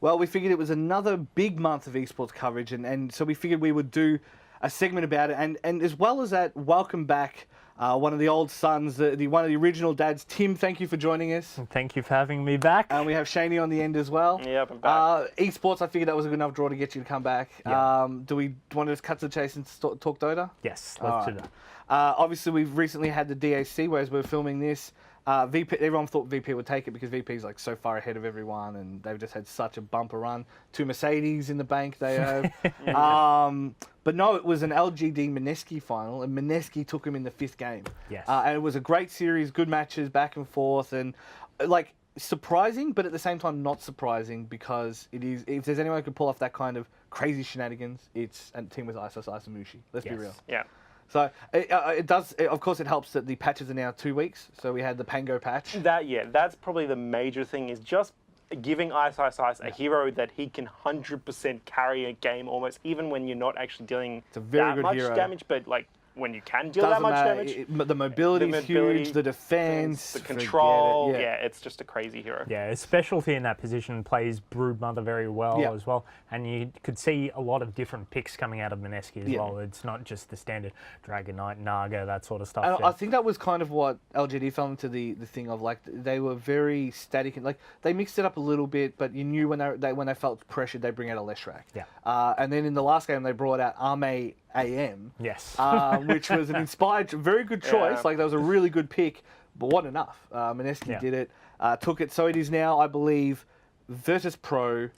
Well, we figured it was another big month of esports coverage, and so we figured we would do a segment about it. And as well as that, welcome back one of the old sons, one of the original dads. Tim, thank you for joining us. Thank you for having me back. And we have Shaney on the end as well. Yep, I'm back. Esports, I figured that was a good enough draw to get you to come back. Yeah. Do we want to just cut to the chase and talk Dota? Yes, let's do that. Obviously, we've recently had the DAC, whereas we're filming this. VP, everyone thought VP would take it because VP is like so far ahead of everyone, and they've just had such a bumper run. 2 Mercedes in the bank they have. But no, it was an LGD Mineski final, and Mineski took him in the 5th game. Yes. And it was a great series, good matches, back and forth, and like surprising, but at the same time not surprising, because it is. If there's anyone who could pull off that kind of crazy shenanigans, it's a team with Isos Isamushi. Let's be real. Yeah. So it does. Of course, it helps that the patches are now 2 weeks. So we had the Pango patch. That's probably the major thing, is just giving Ice a hero that he can 100% carry a game almost, even when you're not actually dealing that much damage, but like when you can deal that much damage. The mobility is huge, the defense, the control. It, it's just a crazy hero. Yeah, his specialty in that position plays Broodmother very well as well. And you could see a lot of different picks coming out of Mineski as well. It's not just the standard Dragon Knight, Naga, that sort of stuff. And I think that was kind of what LGD fell into the thing of, like, they were very static. And like, they mixed it up a little bit, but you knew when they felt pressured, they bring out a Leshrac. Yeah. And then in the last game, they brought out Arme AM. Yes. Which was an inspired, very good choice. Like, that was a really good pick, but wasn't enough. Mineski did it, took it. So it is now, I believe, Virtus Pro,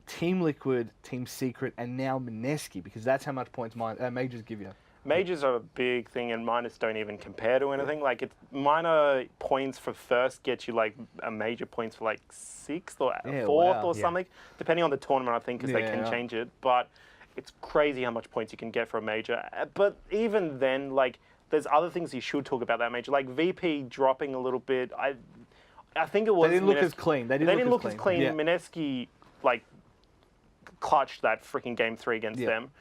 Team Liquid, Team Secret, and now Mineski, because that's how much points Majors give you. Majors are a big thing, and minors don't even compare to anything. Like, it's minor points for first gets you like a major points for like 6th or 4th or something, depending on the tournament, I think, because they can change it. But it's crazy how much points you can get for a major. But even then, like, there's other things you should talk about that major, like VP dropping a little bit. I think it was. They didn't look as clean. They didn't look as clean. Yeah. Mineski, like, clutched that freaking game 3 against them.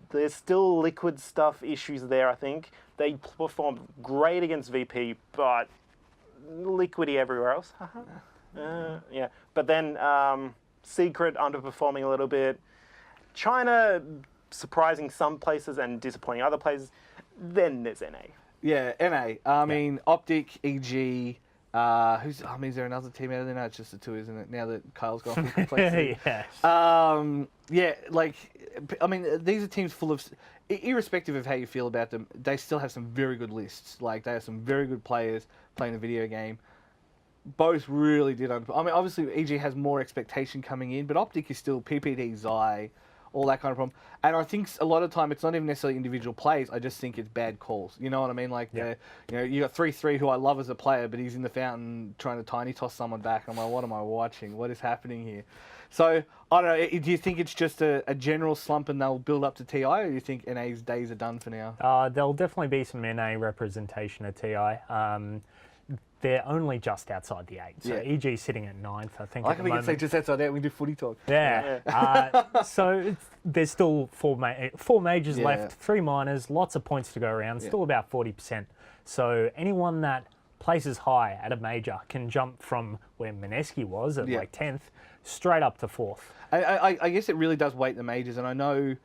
There's still Liquid stuff issues there, I think. They performed great against VP, but Liquidy everywhere else. But then Secret underperforming a little bit. China surprising some places and disappointing other places. Then there's NA. Yeah, NA. I mean, Optic, EG. Is there another team out of there? No, it's just the 2, isn't it? Now that Kyle's gone from complexity. These are teams full of, irrespective of how you feel about them, they still have some very good lists. Like, they have some very good players playing a video game. Both really did. Obviously, EG has more expectation coming in, but Optic is still PPD, Zai, all that kind of problem. And I think a lot of time it's not even necessarily individual plays. I just think it's bad calls. You know what I mean? Like, you got 3-3, who I love as a player, but he's in the fountain trying to tiny toss someone back. I'm like, what am I watching? What is happening here? So, I don't know. Do you think it's just a general slump and they'll build up to TI, or do you think NA's days are done for now? There'll definitely be some NA representation at TI. They're only just outside the 8, so EG's sitting at 9th, I think. I can we say just outside 8. We do footy talk. So there's still four majors left, 3 minors, lots of points to go around, still about 40%. So anyone that places high at a major can jump from where Mineski was at like 10th straight up to 4th. I guess it really does weight the majors, and I know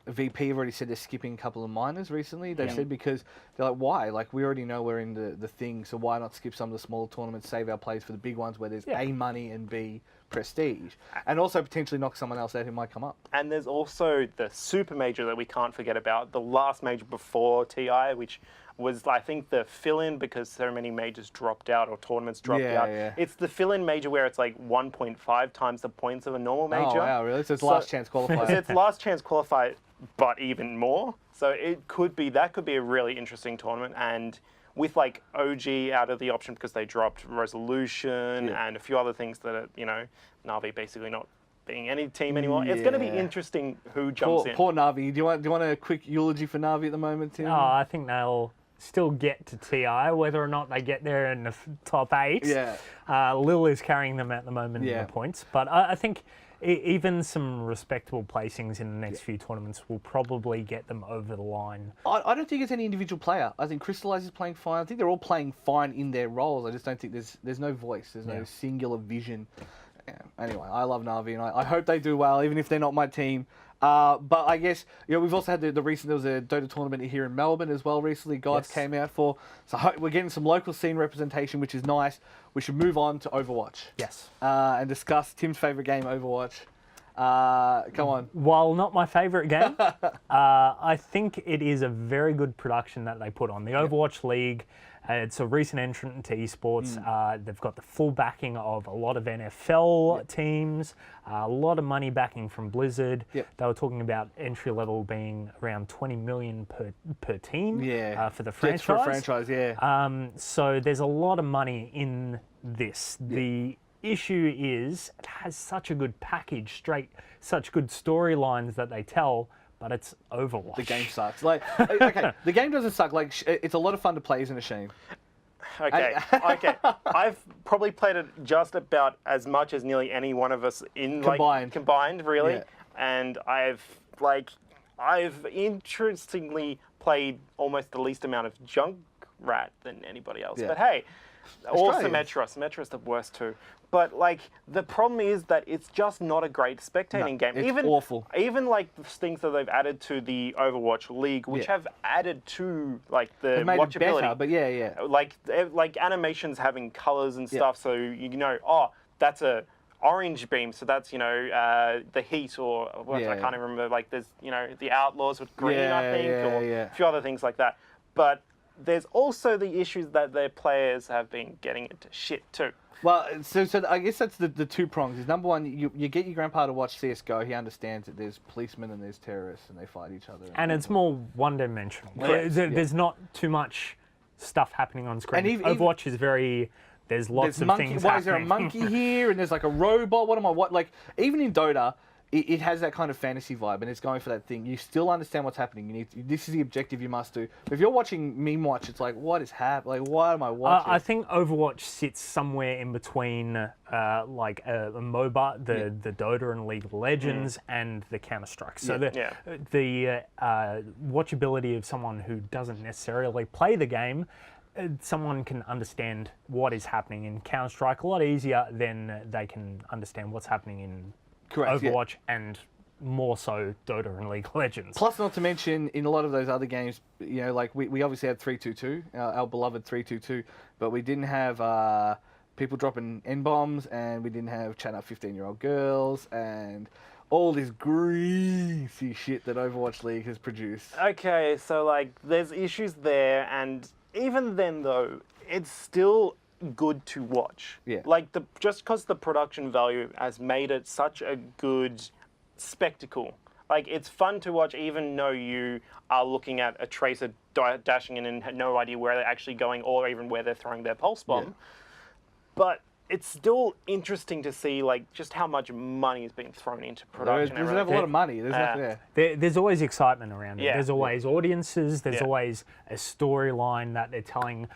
VP have already said they're skipping a couple of minors recently. They've said because they're like, why? Like, we already know we're in the thing, so why not skip some of the smaller tournaments, save our plays for the big ones where there's A, money, and B, prestige, and also potentially knock someone else out who might come up. And there's also the super major that we can't forget about, the last major before TI, which was, I think, the fill-in because so many majors dropped out or tournaments dropped out. It's the fill-in major where it's like 1.5 times the points of a normal major. Oh, wow, really? So it's last chance qualifier. It's last chance qualifier, but even more. So it could be, that could be a really interesting tournament, and with like OG out of the option because they dropped Resolution and a few other things that are, Na'Vi basically not being any team anymore. It's going to be interesting who jumps in. Poor Na'Vi. Do you want a quick eulogy for Na'Vi at the moment, Tim? Oh, I think they'll still get to TI, whether or not they get there in the top 8. Lil is carrying them at the moment in the points, but I think even some respectable placings in the next few tournaments will probably get them over the line. I don't think it's any individual player. I think Crystallize is playing fine. I think they're all playing fine in their roles. I just don't think there's no voice. There's no singular vision. Yeah. Anyway, I love Na'Vi, and I hope they do well, even if they're not my team. But I guess, we've also had the recent, there was a Dota tournament here in Melbourne as well recently, Gods came out for. So we're getting some local scene representation, which is nice. We should move on to Overwatch. Yes. And discuss Tim's favourite game, Overwatch. Come on. While not my favourite game, I think it is a very good production that they put on. The Overwatch League, it's a recent entrant to esports. They've got the full backing of a lot of NFL teams, a lot of money backing from Blizzard. Yep. They were talking about entry level being around 20 million per team for the franchise. Just for a franchise, yeah. So there's a lot of money in this. The issue is it has such a good package, such good storylines that they tell, but it's Overwatch. The game sucks. Like, okay, the game doesn't suck. Like, it's a lot of fun to play, isn't it, Shane? Okay. I've probably played it just about as much as nearly any one of us in combined, really. Yeah. And I've interestingly played almost the least amount of Junkrat than anybody else. Yeah. But hey, or Australians. Symmetra's the worst too. But like the problem is that it's just not a great spectating game. It's awful. Even like the things that they've added to the Overwatch League, which have added to like the It made it watchability. better, but yeah. Like animations having colors and stuff, so you know, oh, that's a orange beam, so that's the heat, or what, I can't even remember. Like there's the Outlaws with green, I think, or a few other things like that. But there's also the issues that their players have been getting into shit too. Well, so I guess that's the two prongs. Is number one, you get your grandpa to watch CS:GO. He understands that there's policemen and there's terrorists and they fight each other. And it's more one-dimensional. There's not too much stuff happening on screen. And Overwatch is very. There's lots of things Why happening. is there a monkey here? And there's like a robot. Like even in Dota, it has that kind of fantasy vibe, and it's going for that thing. You still understand what's happening. This is the objective you must do. But if you're watching me watch, it's like, what is happening? Like, why am I watching? I think Overwatch sits somewhere in between, like a MOBA, the Dota and League of Legends, and the Counter-Strike. So the watchability of someone who doesn't necessarily play the game, someone can understand what is happening in Counter-Strike a lot easier than they can understand what's happening in Overwatch and more so Dota and League of Legends. Plus, not to mention, in a lot of those other games, like we obviously had 322, our beloved 322, but we didn't have people dropping N-bombs, and we didn't have chatting up 15-year-old girls, and all this greasy shit that Overwatch League has produced. Okay, so like there's issues there, and even then though, it's still good to watch. Yeah. Like just because the production value has made it such a good spectacle. Like it's fun to watch, even though you are looking at a Tracer dashing in and have no idea where they're actually going, or even where they're throwing their pulse bomb. Yeah. But it's still interesting to see like just how much money is being thrown into production. There's a lot of money. There's always excitement around it. Yeah. There's always audiences. There's always a storyline that they're telling.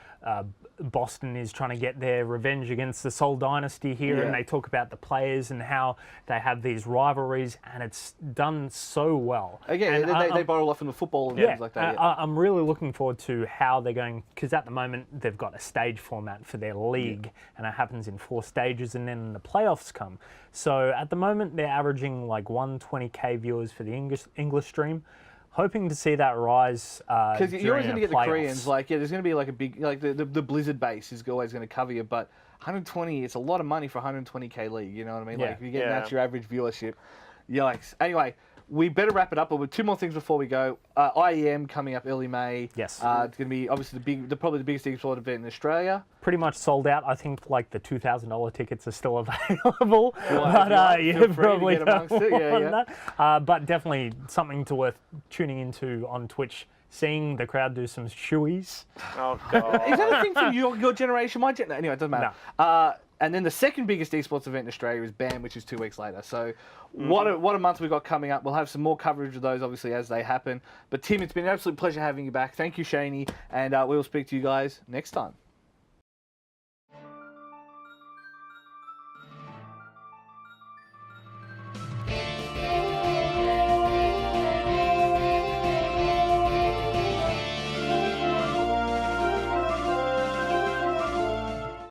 Boston is trying to get their revenge against the Seoul Dynasty here, and they talk about the players and how they have these rivalries, and it's done so well. Again, they borrow a lot from the football and things like that. I'm really looking forward to how they're going, because at the moment they've got a stage format for their league, and it happens in 4 stages, and then the playoffs come. So at the moment they're averaging like 120k viewers for the English stream. Hoping to see that rise. Because you're always going to get the Koreans. Like, there's going to be like a big, like the Blizzard base is always going to cover you. But 120, it's a lot of money for 120k league. You know what I mean? Yeah. Like, if you're getting that's your average viewership. Yikes. Anyway, we better wrap it up. But with 2 more things before we go. IEM coming up early May. Yes. It's going to be obviously probably the biggest esports event in Australia. Pretty much sold out. I think like the $2,000 tickets are still available. Well, but probably get amongst it. But definitely something to worth tuning into on Twitch. Seeing the crowd do some shoeies. Oh god. Is that a thing from your generation? My generation? Anyway, it doesn't matter. No. And then the second biggest esports event in Australia is BAM, which is 2 weeks later. So what a month we've got coming up. We'll have some more coverage of those, obviously, as they happen. But Tim, it's been an absolute pleasure having you back. Thank you, Shaney. And we will speak to you guys next time.